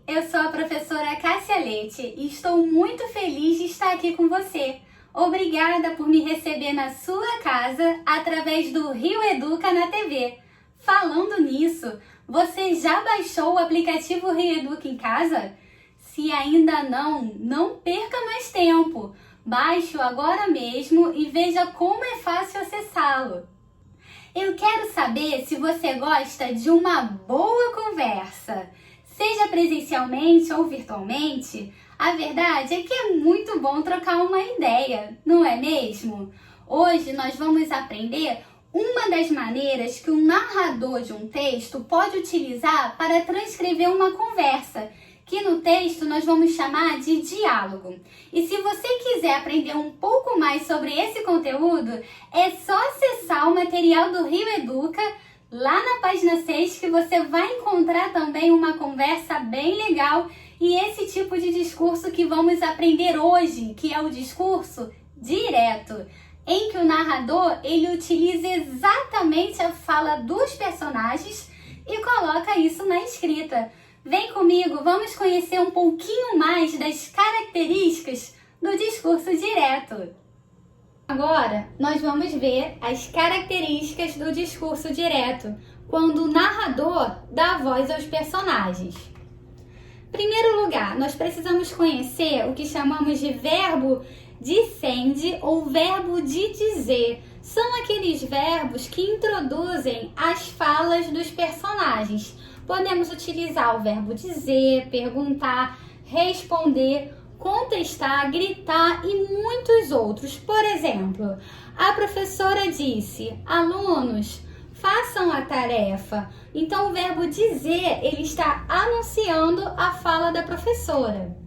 Eu sou a professora Cássia Leite e estou muito feliz de estar aqui com você. Obrigada por me receber na sua casa através do Rio Educa na TV. Falando nisso, você já baixou o aplicativo Rio Educa em casa? Se ainda não perca mais tempo. Baixe-o agora mesmo e veja como é fácil acessá-lo. Eu quero saber se você gosta de uma boa conversa. Seja presencialmente ou virtualmente, a verdade é que é muito bom trocar uma ideia, não é mesmo? Hoje nós vamos aprender uma das maneiras que o narrador de um texto pode utilizar para transcrever uma conversa, que no texto nós vamos chamar de diálogo. E se você quiser aprender um pouco mais sobre esse conteúdo, é só acessar o material do Rio Educa lá na página 6, que você vai encontrar também uma conversa bem legal e esse tipo de discurso que vamos aprender hoje, que é o discurso direto, em que o narrador ele utiliza exatamente a fala dos personagens e coloca isso na escrita. Vem comigo, vamos conhecer um pouquinho mais das características do discurso direto. Agora, nós vamos ver as características do discurso direto, quando o narrador dá voz aos personagens. Em primeiro lugar, nós precisamos conhecer o que chamamos de verbo dicende ou verbo de dizer. São aqueles verbos que introduzem as falas dos personagens. Podemos utilizar o verbo dizer, perguntar, responder, contestar, gritar e muitos outros. Por exemplo, a professora disse: alunos, façam a tarefa. Então, o verbo dizer, ele está anunciando a fala da professora.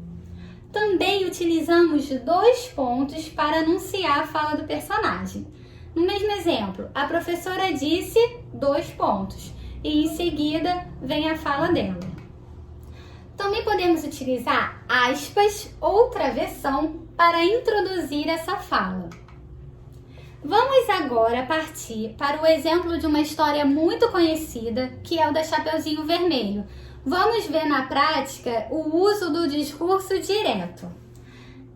Também utilizamos 2 pontos para anunciar a fala do personagem. No mesmo exemplo, a professora disse 2 pontos e em seguida vem a fala dela. Também podemos utilizar aspas ou travessão para introduzir essa fala. Vamos agora partir para o exemplo de uma história muito conhecida, que é o da Chapeuzinho Vermelho. Vamos ver na prática o uso do discurso direto.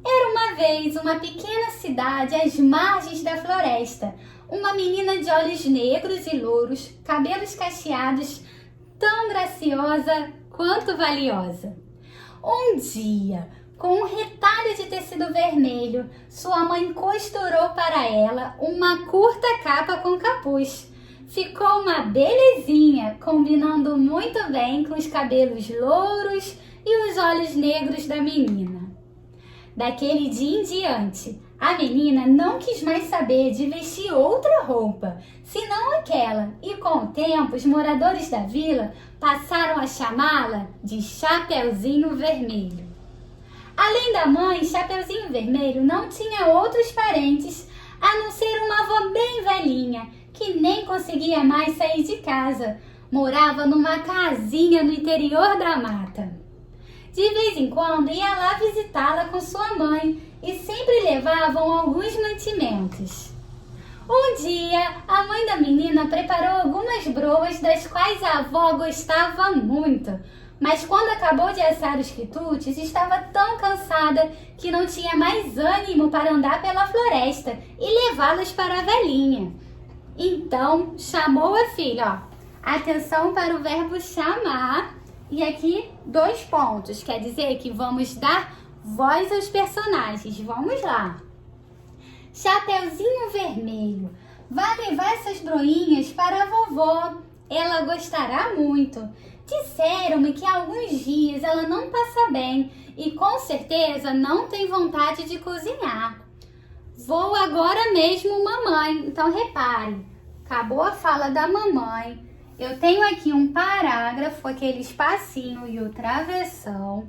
Era uma vez uma pequena cidade às margens da floresta. Uma menina de olhos negros e louros, cabelos cacheados, tão graciosa quanto valiosa. Um dia, com um retalho de tecido vermelho, sua mãe costurou para ela uma curta capa com capuz. Ficou uma belezinha, combinando muito bem com os cabelos louros e os olhos negros da menina. Daquele dia em diante, a menina não quis mais saber de vestir outra roupa, senão aquela, e com o tempo os moradores da vila passaram a chamá-la de Chapeuzinho Vermelho. Além da mãe, Chapeuzinho Vermelho não tinha outros parentes a não ser uma avó bem velhinha, que nem conseguia mais sair de casa. Morava numa casinha no interior da mata. De vez em quando ia lá visitá-la com sua mãe e sempre levavam alguns mantimentos. Um dia, a mãe da menina preparou algumas broas das quais a avó gostava muito, mas quando acabou de assar os quitutes, estava tão cansada que não tinha mais ânimo para andar pela floresta e levá-las para a velhinha. Então, chamou a filha. Atenção para o verbo chamar. E aqui 2 pontos, quer dizer que vamos dar voz aos personagens. Vamos lá. Chapeuzinho Vermelho, vá levar essas broinhas para a vovó. Ela gostará muito. Disseram-me que há alguns dias ela não passa bem e com certeza não tem vontade de cozinhar. Vou agora mesmo, mamãe. Então repare, acabou a fala da mamãe. Eu tenho aqui um parágrafo, aquele espacinho e o travessão.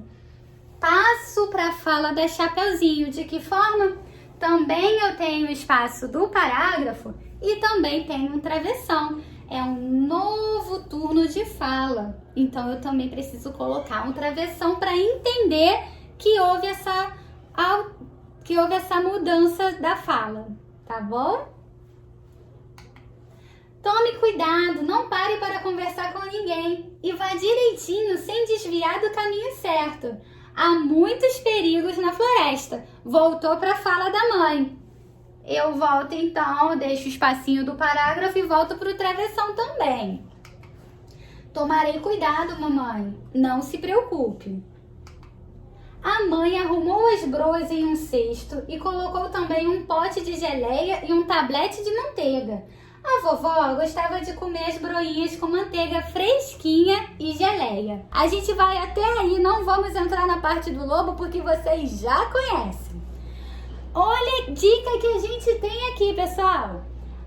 Passo para a fala da Chapeuzinho. De que forma? Também eu tenho o espaço do parágrafo e também tenho um travessão. É um novo turno de fala. Então, eu também preciso colocar um travessão para entender que houve essa mudança da fala. Tá bom? Tome cuidado, não pare para conversar com ninguém e vá direitinho sem desviar do caminho certo. Há muitos perigos na floresta. Voltou para a fala da mãe. Eu volto então, deixo o espacinho do parágrafo e volto para o travessão também. Tomarei cuidado, mamãe. Não se preocupe. A mãe arrumou as broas em um cesto e colocou também um pote de geleia e um tablete de manteiga. A vovó gostava de comer as broinhas com manteiga fresquinha e geleia. A gente vai até aí, não vamos entrar na parte do lobo porque vocês já conhecem. Olha a dica que a gente tem aqui, pessoal.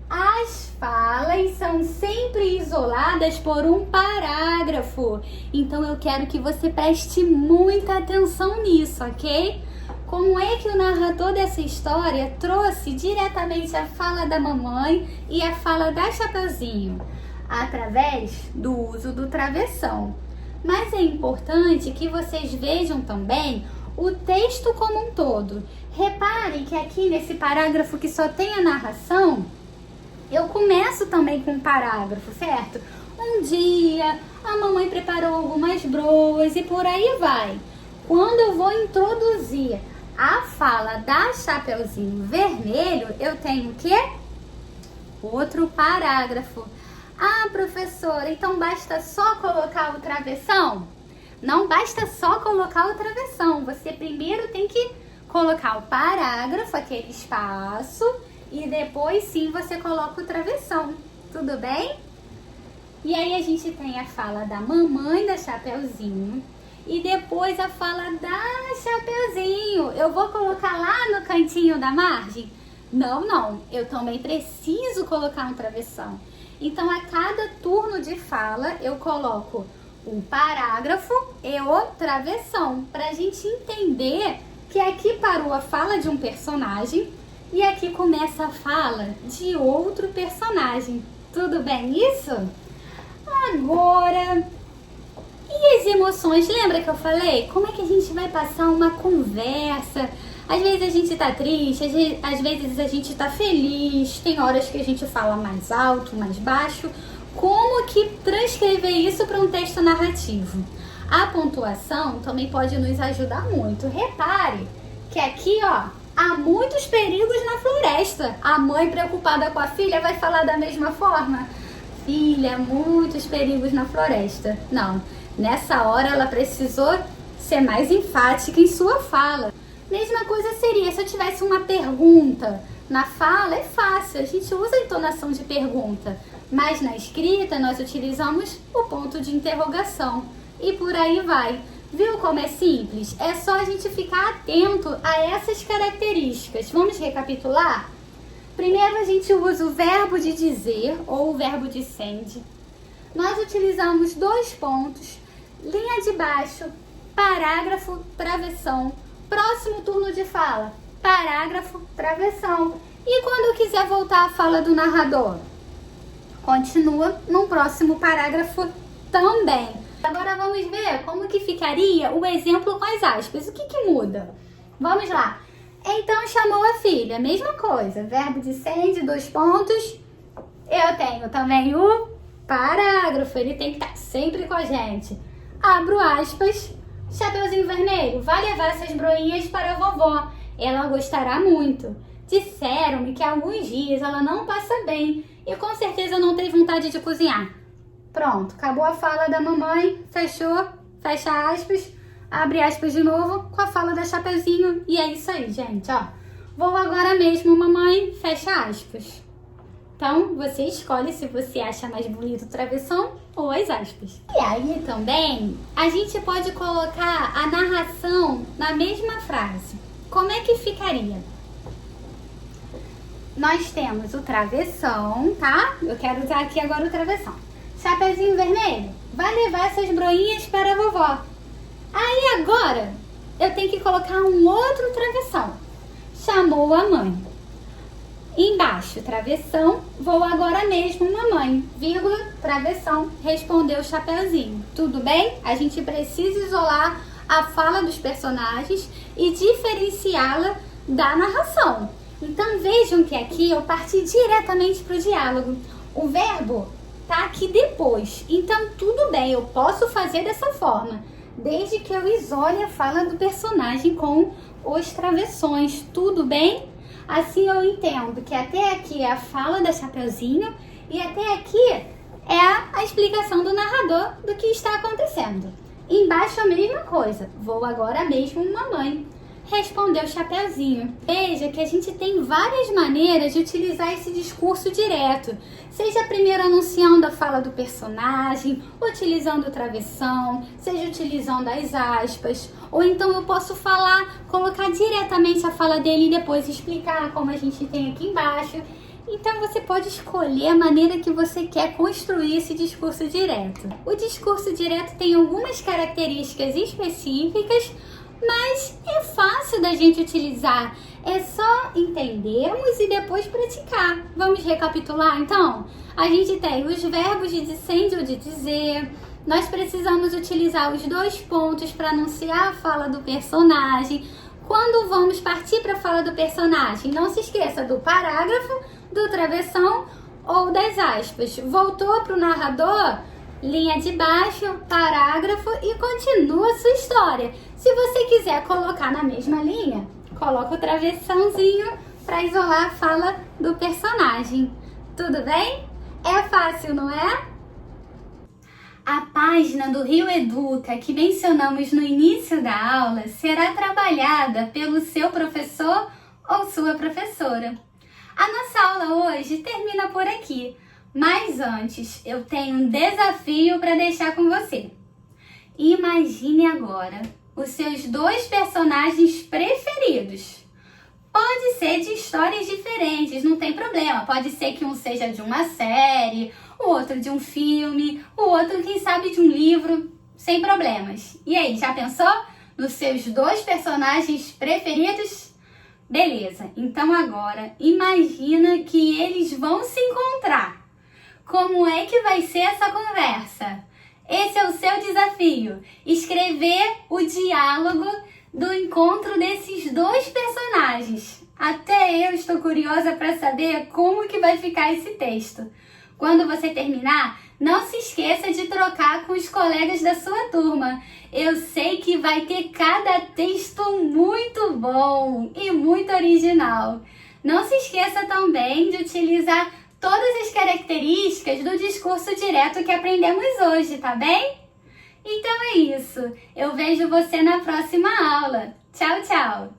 As falas são sempre isoladas por um parágrafo. Então eu quero que você preste muita atenção nisso, ok? Como é que o narrador dessa história trouxe diretamente a fala da mamãe e a fala da Chapeuzinho? Através do uso do travessão. Mas é importante que vocês vejam também o texto como um todo. Repare que aqui nesse parágrafo que só tem a narração, eu começo também com um parágrafo, certo? Um dia, a mamãe preparou algumas broas e por aí vai. Quando eu vou introduzir a fala da Chapeuzinho Vermelho, eu tenho o quê? Outro parágrafo. Ah, professora, então basta só colocar o travessão? Não basta só colocar o travessão. Você primeiro tem que colocar o parágrafo, aquele espaço, e depois sim você coloca o travessão. Tudo bem? E aí a gente tem a fala da mamãe da Chapeuzinho e depois a fala da Chapeuzinho. Eu vou colocar lá no cantinho da margem? Não. Eu também preciso colocar um travessão. Então, a cada turno de fala, eu coloco o parágrafo e o travessão, para a gente entender que aqui parou a fala de um personagem e aqui começa a fala de outro personagem. Tudo bem isso? Agora, e as emoções? Lembra que eu falei? Como é que a gente vai passar uma conversa? Às vezes a gente tá triste, às vezes a gente tá feliz, tem horas que a gente fala mais alto, mais baixo. Como que transcrever isso para um texto narrativo? A pontuação também pode nos ajudar muito. Repare que aqui, ó, há muitos perigos na floresta. A mãe preocupada com a filha vai falar da mesma forma? Filha, muitos perigos na floresta. Não, nessa hora ela precisou ser mais enfática em sua fala. Mesma coisa seria se eu tivesse uma pergunta. Na fala é fácil, a gente usa a entonação de pergunta. Mas na escrita nós utilizamos o ponto de interrogação. E por aí vai. Viu como é simples? É só a gente ficar atento a essas características. Vamos recapitular? Primeiro a gente usa o verbo de dizer ou o verbo de sende. Nós utilizamos 2 pontos, linha de baixo, parágrafo, travessão. Próximo turno de fala, parágrafo, travessão. E quando quiser voltar à fala do narrador? Continua no próximo parágrafo também. Agora vamos ver como que ficaria o exemplo com as aspas. O que muda? Vamos lá. Então chamou a filha, mesma coisa. Verbo de sende, 2 pontos. Eu tenho também o parágrafo, ele tem que estar sempre com a gente. Abro aspas. Chapeuzinho Vermelho, vai levar essas broinhas para a vovó. Ela gostará muito. Disseram-me que há alguns dias ela não passa bem e com certeza não tem vontade de cozinhar. Pronto, acabou a fala da mamãe, fechou, fecha aspas, abre aspas de novo com a fala da Chapeuzinho e é isso aí, gente, ó. Vou agora mesmo, mamãe, fecha aspas. Então, você escolhe se você acha mais bonito o travessão ou as aspas. E aí também, a gente pode colocar a narração na mesma frase. Como é que ficaria? Nós temos o travessão, tá? Eu quero usar aqui agora o travessão. Chapeuzinho Vermelho, vai levar essas broinhas para a vovó. Aí agora, eu tenho que colocar um outro travessão. Chamou a mãe. Embaixo, travessão, vou agora mesmo, mamãe, vírgula, travessão, respondeu o Chapeuzinho. Tudo bem? A gente precisa isolar a fala dos personagens e diferenciá-la da narração. Então vejam que aqui eu parti diretamente para o diálogo. O verbo tá aqui depois, então tudo bem, eu posso fazer dessa forma, desde que eu isole a fala do personagem com os travessões, tudo bem? Assim eu entendo que até aqui é a fala da Chapeuzinho e até aqui é a explicação do narrador do que está acontecendo. Embaixo a mesma coisa, vou agora mesmo, mamãe. Respondeu Chapeuzinho. Veja que a gente tem várias maneiras de utilizar esse discurso direto. Seja primeiro anunciando a fala do personagem, utilizando o travessão, seja utilizando as aspas, ou então eu posso falar, colocar diretamente a fala dele e depois explicar como a gente tem aqui embaixo. Então você pode escolher a maneira que você quer construir esse discurso direto. O discurso direto tem algumas características específicas, mas é fácil da gente utilizar. É só entendermos e depois praticar. Vamos recapitular então? A gente tem os verbos de dissende ou de dizer. Nós precisamos utilizar os 2 pontos para anunciar a fala do personagem. Quando vamos partir para a fala do personagem, não se esqueça do parágrafo, do travessão ou das aspas. Voltou para o narrador, linha de baixo, parágrafo e continua a sua história. Se você quiser colocar na mesma linha, coloca o travessãozinho para isolar a fala do personagem. Tudo bem? É fácil, não é? A página do Rio Educa que mencionamos no início da aula será trabalhada pelo seu professor ou sua professora. A nossa aula hoje termina por aqui, mas antes eu tenho um desafio para deixar com você. Imagine agora os seus 2 personagens preferidos. Pode ser de histórias diferentes, não tem problema. Pode ser que um seja de uma série, o outro de um filme, o outro, quem sabe, de um livro, sem problemas. E aí, já pensou nos seus 2 personagens preferidos? Beleza, então agora imagina que eles vão se encontrar. Como é que vai ser essa conversa? Esse é o seu desafio, escrever o diálogo do encontro desses 2 personagens. Até eu estou curiosa para saber como que vai ficar esse texto. Quando você terminar, não se esqueça de trocar com os colegas da sua turma. Eu sei que vai ter cada texto muito bom e muito original. Não se esqueça também de utilizar todas as características do discurso direto que aprendemos hoje, tá bem? Então é isso. Eu vejo você na próxima aula. Tchau, tchau!